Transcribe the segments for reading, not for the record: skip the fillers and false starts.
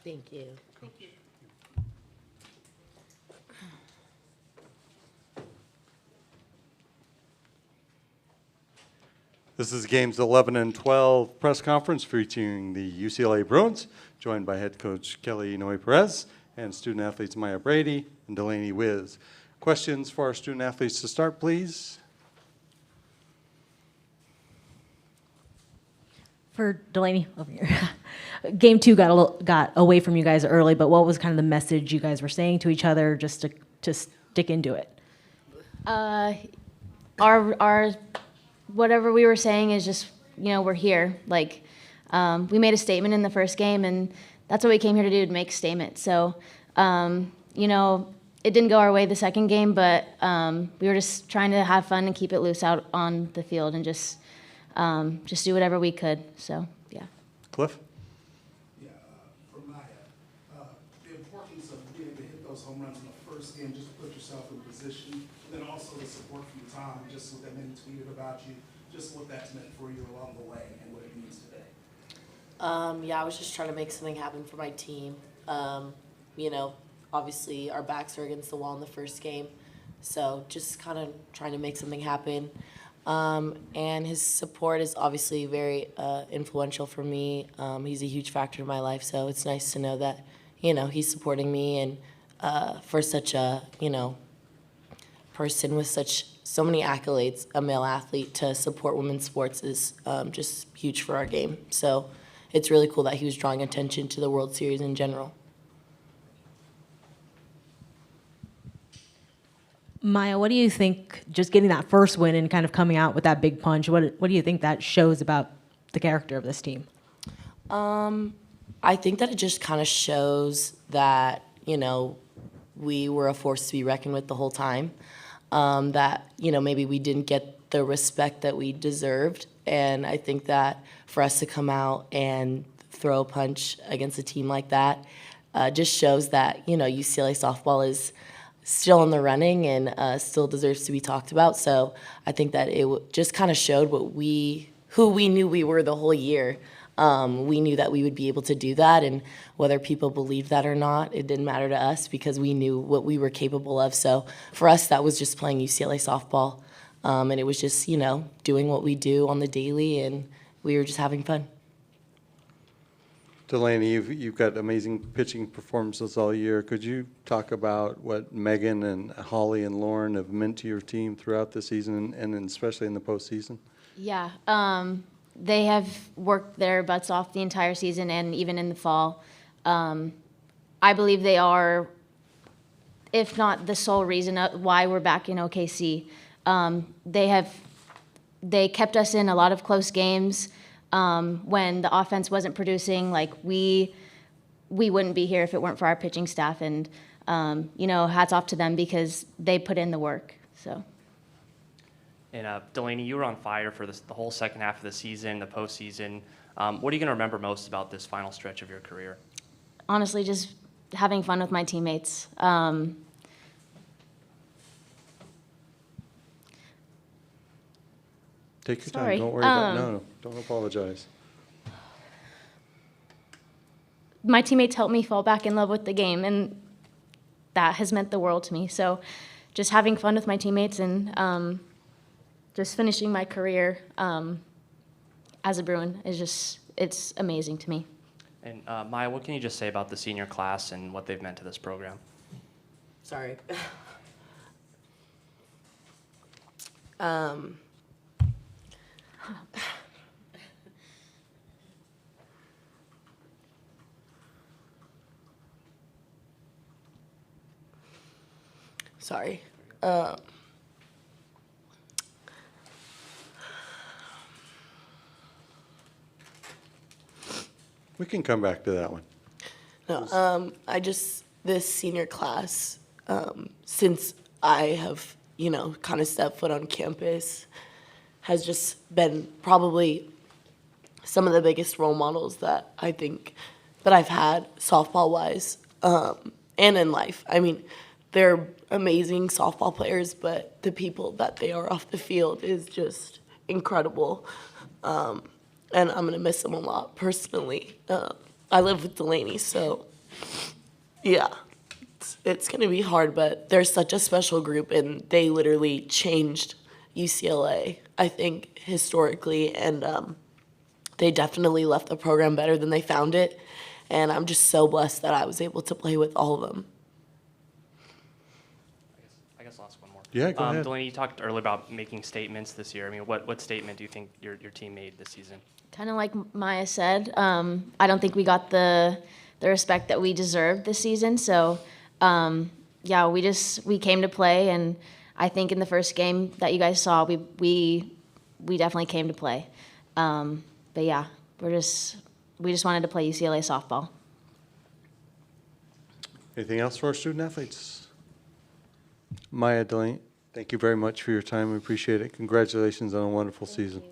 Thank you. This is games 11 and 12 press conference featuring the UCLA Bruins, joined by head coach Kelly Inouye-Perez and student athletes Maya Brady and Delanie Wisz. Questions for our student athletes to start, please? For Delanie, over here. Game 2 got away from you guys early, but what was kind of the message you guys were saying to each other just to stick into it? Our whatever we were saying is just, we're here. Like, we made a statement in the first game, and that's what we came here to do, to make a statement. So, it didn't go our way the second game, but we were just trying to have fun and keep it loose out on the field and just do whatever we could. So, yeah. Cliff? Yeah, for Maya, the importance of being able to hit those home runs in the first game, just to put yourself in position, and then also the support from Tom, just what that meant tweeted about you, just what that's meant for you along the way and what it means today. Yeah, I was just trying to make something happen for my team. Obviously our backs are against the wall in the first game, so just kind of trying to make something happen. And his support is obviously very influential for me. He's a huge factor in my life, so it's nice to know that, he's supporting me, and for such a, person with so many accolades, a male athlete, to support women's sports is just huge for our game. So it's really cool that he was drawing attention to the World Series in general. Maya, what do you think, just getting that first win and kind of coming out with that big punch, what do you think that shows about the character of this team? I think that it just kind of shows that, we were a force to be reckoned with the whole time. That, maybe we didn't get the respect that we deserved. And I think that for us to come out and throw a punch against a team like that just shows that, UCLA softball is still in the running and still deserves to be talked about. So I think that it just kind of showed who we knew we were the whole year. We knew that we would be able to do that, and whether people believed that or not, it didn't matter to us because we knew what we were capable of. So for us, that was just playing UCLA softball, and it was just, doing what we do on the daily, and we were just having fun. Delanie, you've got amazing pitching performances all year. Could you talk about what Megan and Holly and Lauren have meant to your team throughout the season and especially in the postseason? Yeah. They have worked their butts off the entire season and even in the fall. I believe they are, if not the sole reason why we're back in OKC. They kept us in a lot of close games. When the offense wasn't producing, like we wouldn't be here if it weren't for our pitching staff. And, hats off to them because they put in the work, so. And Delanie, you were on fire for the whole second half of the season, the postseason. What are you going to remember most about this final stretch of your career? Honestly, just having fun with my teammates. Take your Sorry. time. Don't worry about it. No, don't apologize. My teammates helped me fall back in love with the game, and that has meant the world to me. So just having fun with my teammates and just finishing my career as a Bruin is it's amazing to me. And Maya, what can you just say about the senior class and what they've meant to this program? Sorry. Sorry. We can come back to that one. No, this senior class, since I have, kind of stepped foot on campus, has just been probably some of the biggest role models that I think that I've had softball-wise, and in life. I mean, they're amazing softball players, but the people that they are off the field is just incredible. And I'm going to miss them a lot personally. I live with Delanie, so yeah, it's going to be hard, but they're such a special group, and they literally changed UCLA, I think, historically, and they definitely left the program better than they found it, and I'm just so blessed that I was able to play with all of them. I guess I'll ask one more. Yeah, go ahead. Delanie, you talked earlier about making statements this year. I mean, what statement do you think your team made this season? Kind of like Maya said, I don't think we got the respect that we deserved this season. So, yeah, we came to play, and I think in the first game that you guys saw, we definitely came to play. But yeah, we just wanted to play UCLA softball. Anything else for our student athletes? Maya, Delanie, thank you very much for your time. We appreciate it. Congratulations on a wonderful season.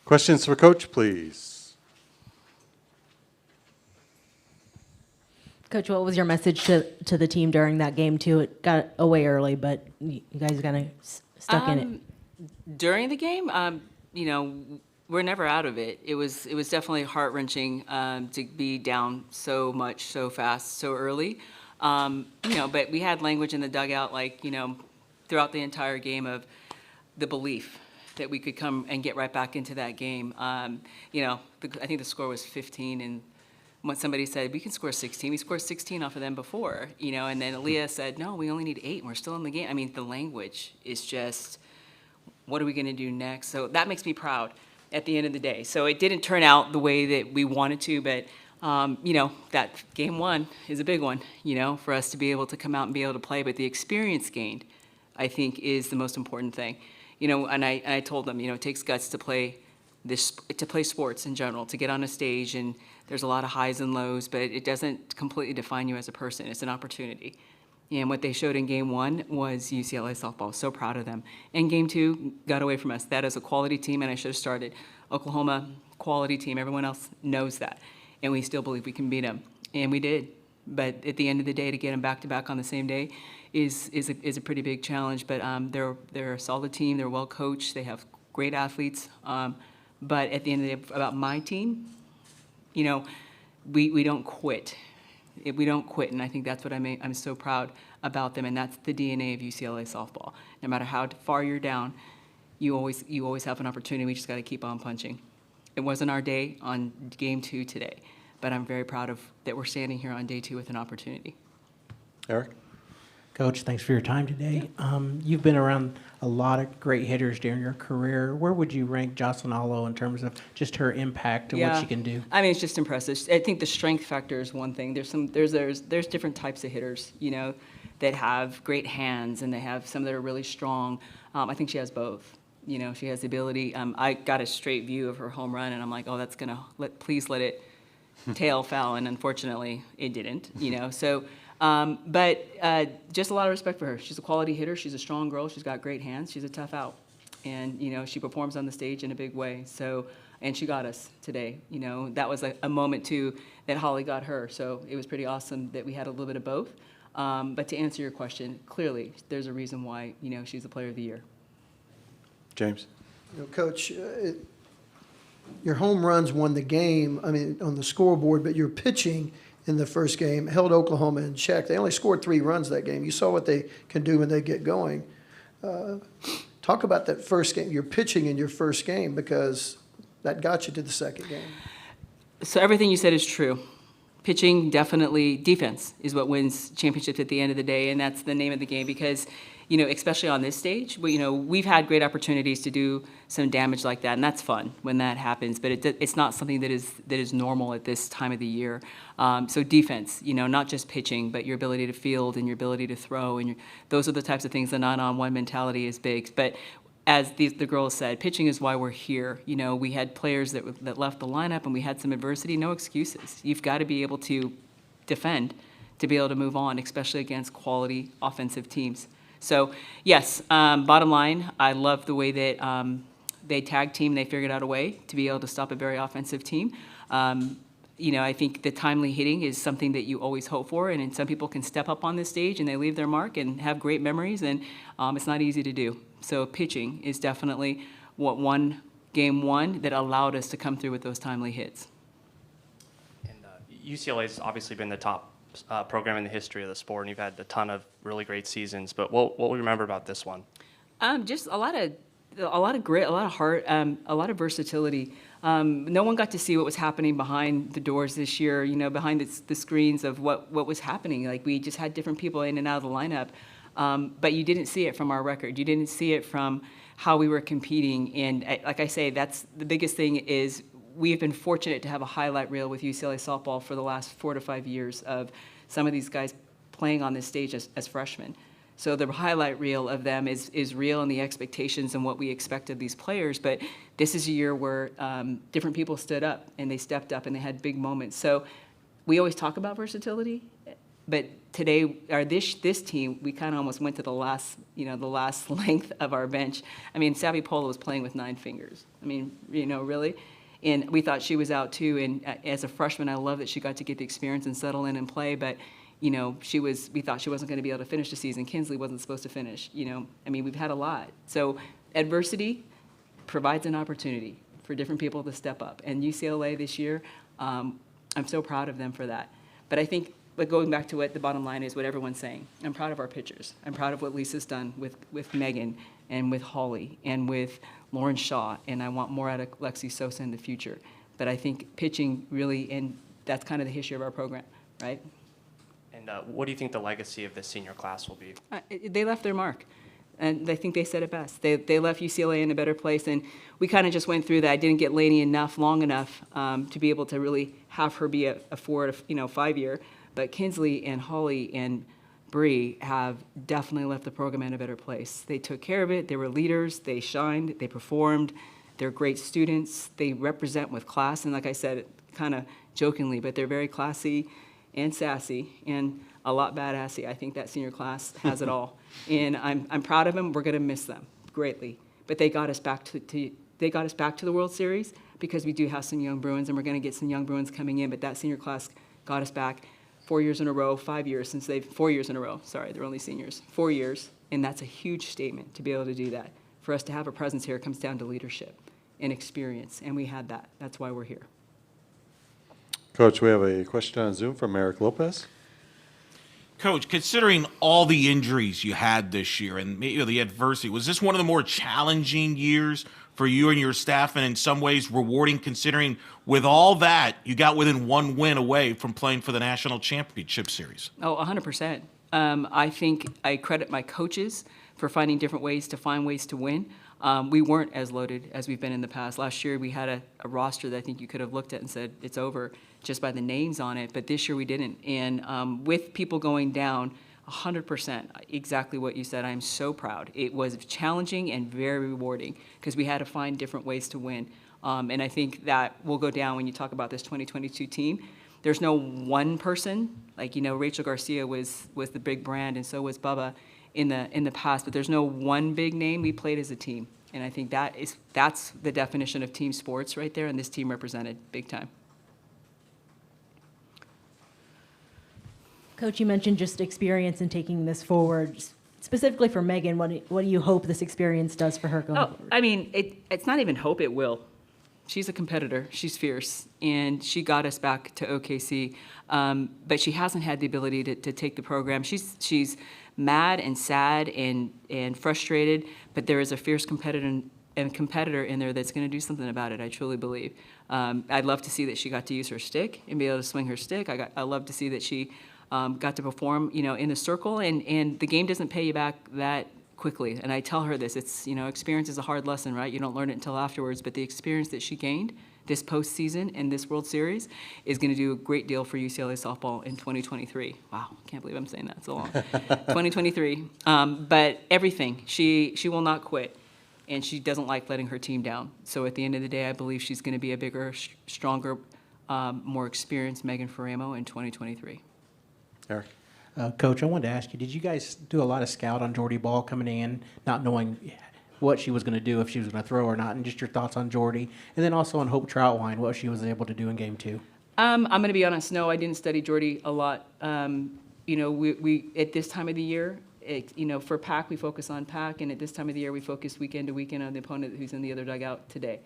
Questions for Coach, please. Coach, what was your message to the team during that game too? It got away early, but you guys kind of stuck in it. During the game, you know, we're never out of it. It was definitely heart-wrenching to be down so much, so fast, so early. You know, but we had language in the dugout, like, you know, throughout the entire game of the belief that we could come and get right back into that game. You know, I think the score was 15, and when somebody said, we can score 16, we scored 16 off of them before, you know, and then Aaliyah said, no, we only need 8, and we're still in the game. I mean, the language is just, what are we gonna do next? So that makes me proud at the end of the day. So it didn't turn out the way that we wanted to, but, you know, that game 1 is a big one, you know, for us to be able to come out and be able to play, but the experience gained, I think, is the most important thing. You know, and I told them, you know, it takes guts to play sports in general, to get on a stage, and there's a lot of highs and lows, but it doesn't completely define you as a person. It's an opportunity. And what they showed in game 1 was UCLA softball. So proud of them. And game 2 got away from us. That is a quality team, and I should have started. Oklahoma, quality team. Everyone else knows that. And we still believe we can beat them. And we did. But at the end of the day, to get them back-to-back on the same day is a pretty big challenge. But they're a solid team. They're well coached. They have great athletes. But at the end of the day, about my team, you know, we don't quit. We don't quit, and I think that's what I'm so proud about them, and that's the DNA of UCLA softball. No matter how far you're down, you always have an opportunity. We just got to keep on punching. It wasn't our day on game 2 today, but I'm very proud of that we're standing here on day 2 with an opportunity. Eric? Coach, thanks for your time today. You've been around a lot of great hitters during your career. Where would you rank Jocelyn Allo in terms of just her impact and what she can do? I mean, it's just impressive. I think the strength factor is one thing. There's different types of hitters, you know, that have great hands, and they have some that are really strong. I think she has both. You know, she has the ability. I got a straight view of her home run, and I'm like, oh, that's gonna please let it tail foul, and unfortunately, it didn't. You know, so. But just a lot of respect for her. She's a quality hitter. She's a strong girl. She's got great hands. She's a tough out. And, you know, she performs on the stage in a big way. So, and she got us today. You know, that was a moment, too, that Holly got her. So it was pretty awesome that we had a little bit of both. But to answer your question, clearly, there's a reason why, you know, she's the player of the year. James? You know, Coach, your home runs won the game, I mean, on the scoreboard, but your pitching in the first game held Oklahoma in check. They only scored 3 runs that game. You saw what they can do when they get going. Talk about that first game, your pitching in your first game, because that got you to the second game. So everything you said is true. Pitching, definitely. Defense is what wins championships at the end of the day, and that's the name of the game because, you know, especially on this stage, you know, we've had great opportunities to do some damage like that, and that's fun when that happens, but it's not something that is normal at this time of the year. So defense, you know, not just pitching, but your ability to field and your ability to throw, and those are the types of things. The 9-on-1 mentality is big, but as the girls said, pitching is why we're here. You know, we had players that left the lineup, and we had some adversity. No excuses. You've got to be able to defend to be able to move on, especially against quality offensive teams. So, yes, bottom line, I love the way that they tag team. They figured out a way to be able to stop a very offensive team. I think the timely hitting is something that you always hope for, and some people can step up on this stage and they leave their mark and have great memories, and it's not easy to do. So pitching is definitely what game one that allowed us to come through with those timely hits. And UCLA has obviously been the top program in the history of the sport, and you've had a ton of really great seasons. But what will you remember about this one? Just a lot of grit, a lot of heart, a lot of versatility. No one got to see what was happening behind the doors this year, behind the screens of what was happening. Like, we just had different people in and out of the lineup. But you didn't see it from our record. You didn't see it from how we were competing. And like I say, that's the biggest thing is we have been fortunate to have a highlight reel with UCLA softball for the last 4 to 5 years of some of these guys playing on this stage as freshmen. So the highlight reel of them is real, and the expectations and what we expect of these players. But this is a year where different people stood up and they stepped up and they had big moments. So we always talk about versatility, but today, or this team, we kind of almost went to the last length of our bench. I mean, Savvy Polo was playing with 9 fingers. I mean, really. And we thought she was out too. And as a freshman, I love that she got to get the experience and settle in and play. But we thought she wasn't going to be able to finish the season. Kinsley wasn't supposed to finish. I mean, we've had a lot. So adversity provides an opportunity for different people to step up. And UCLA this year, I'm so proud of them for that. But I think, going back to what the bottom line is, what everyone's saying, I'm proud of our pitchers. I'm proud of what Lisa's done with Megan and with Holly and with Lauren Shaw, and I want more out of Lexi Sosa in the future. But I think pitching really, and that's kind of the history of our program, right? And what do you think the legacy of this senior class will be? They left their mark, and I think they said it best. They left UCLA in a better place, and we kind of just went through that. I didn't get Lainey long enough to be able to really have her be a 4 to 5 year. But Kinsley and Holly and Bree have definitely left the program in a better place. They took care of it. They were leaders. They shined. They performed. They're great students. They represent with class. And like I said, kind of jokingly, but they're very classy and sassy and a lot badassy. I think that senior class has it all. And I'm proud of them. We're going to miss them greatly. But they got us back to the World Series because we do have some young Bruins, and we're going to get some young Bruins coming in. But that senior class got us back 4 years in a row, 5 years since 4 years in a row. Sorry, they're only seniors. 4 years, and that's a huge statement to be able to do that. For us to have a presence here, it comes down to leadership and experience, and we had that. That's why we're here. Coach, we have a question on Zoom from Eric Lopez. Coach, considering all the injuries you had this year and the adversity, was this one of the more challenging years for you and your staff, and in some ways rewarding, considering with all that, you got within 1 win away from playing for the National Championship Series? Oh, 100%. I think I credit my coaches for finding different ways to win. We weren't as loaded as we've been in the past. Last year, we had a roster that I think you could have looked at and said, it's over just by the names on it, but this year we didn't. And with people going down, 100%, exactly what you said. I'm so proud. It was challenging and very rewarding because we had to find different ways to win. And I think that will go down when you talk about this 2022 team. There's no one person, like, Rachel Garcia was the big brand, and so was Bubba in the past, but there's no one big name. We played as a team. And I think that's the definition of team sports right there, and this team represented big time. Coach, you mentioned just experience in taking this forward. Specifically for Megan, what do you hope this experience does for her going forward? I mean, it's not even hope, it will. She's a competitor. She's fierce, and she got us back to OKC. But she hasn't had the ability to take the program. She's mad and sad and frustrated, but there is a fierce competitor in there that's going to do something about it, I truly believe. I'd love to see that she got to use her stick and be able to swing her stick. I love to see that she got to perform, in the circle, and the game doesn't pay you back that quickly. And I tell her this, it's, experience is a hard lesson, right? You don't learn it until afterwards, but the experience that she gained this postseason and this World Series is going to do a great deal for UCLA softball in 2023. Wow, can't believe I'm saying that so long. 2023. But everything, she will not quit, and she doesn't like letting her team down. So at the end of the day, I believe she's going to be a bigger, stronger, more experienced Megan Ferramo in 2023. Eric. Coach, I wanted to ask you, did you guys do a lot of scout on Jordy Ball coming in, not knowing what she was going to do, if she was going to throw or not, and just your thoughts on Jordy, and then also on Hope Troutwine, what she was able to do in Game 2? I'm going to be honest. No, I didn't study Jordy a lot. You know, we at this time of the year, you know, for PAC we focus on PAC, and at this time of the year we focus weekend to weekend on the opponent who's in the other dugout today.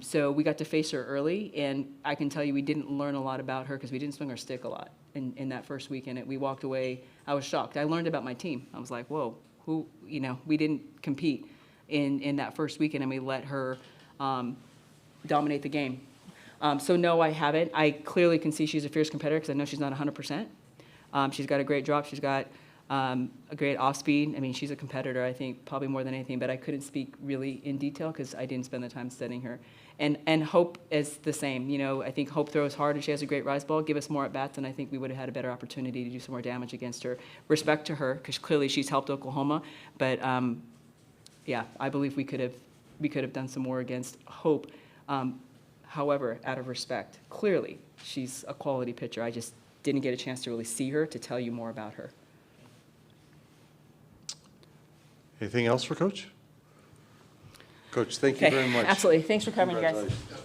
So we got to face her early, and I can tell you we didn't learn a lot about her because we didn't swing our stick a lot in that first weekend. We walked away. I was shocked. I learned about my team. I was like, whoa, who? You know, we didn't compete in that first weekend, and we let her dominate the game. So no, I haven't. I clearly can see she's a fierce competitor because I know she's not 100%. She's got a great drop. She's got a great off speed. I mean, she's a competitor, I think, probably more than anything, but I couldn't speak really in detail because I didn't spend the time studying her. And Hope is the same. You know, I think Hope throws hard and she has a great rise ball. Give us more at-bats, and I think we would have had a better opportunity to do some more damage against her. Respect to her, because clearly she's helped Oklahoma, but yeah, I believe we could have done some more against Hope. However, out of respect, clearly she's a quality pitcher. I just didn't get a chance to really see her to tell you more about her. Anything else for Coach? Coach, thank you very much. Absolutely. Thanks for coming, guys. Congratulations.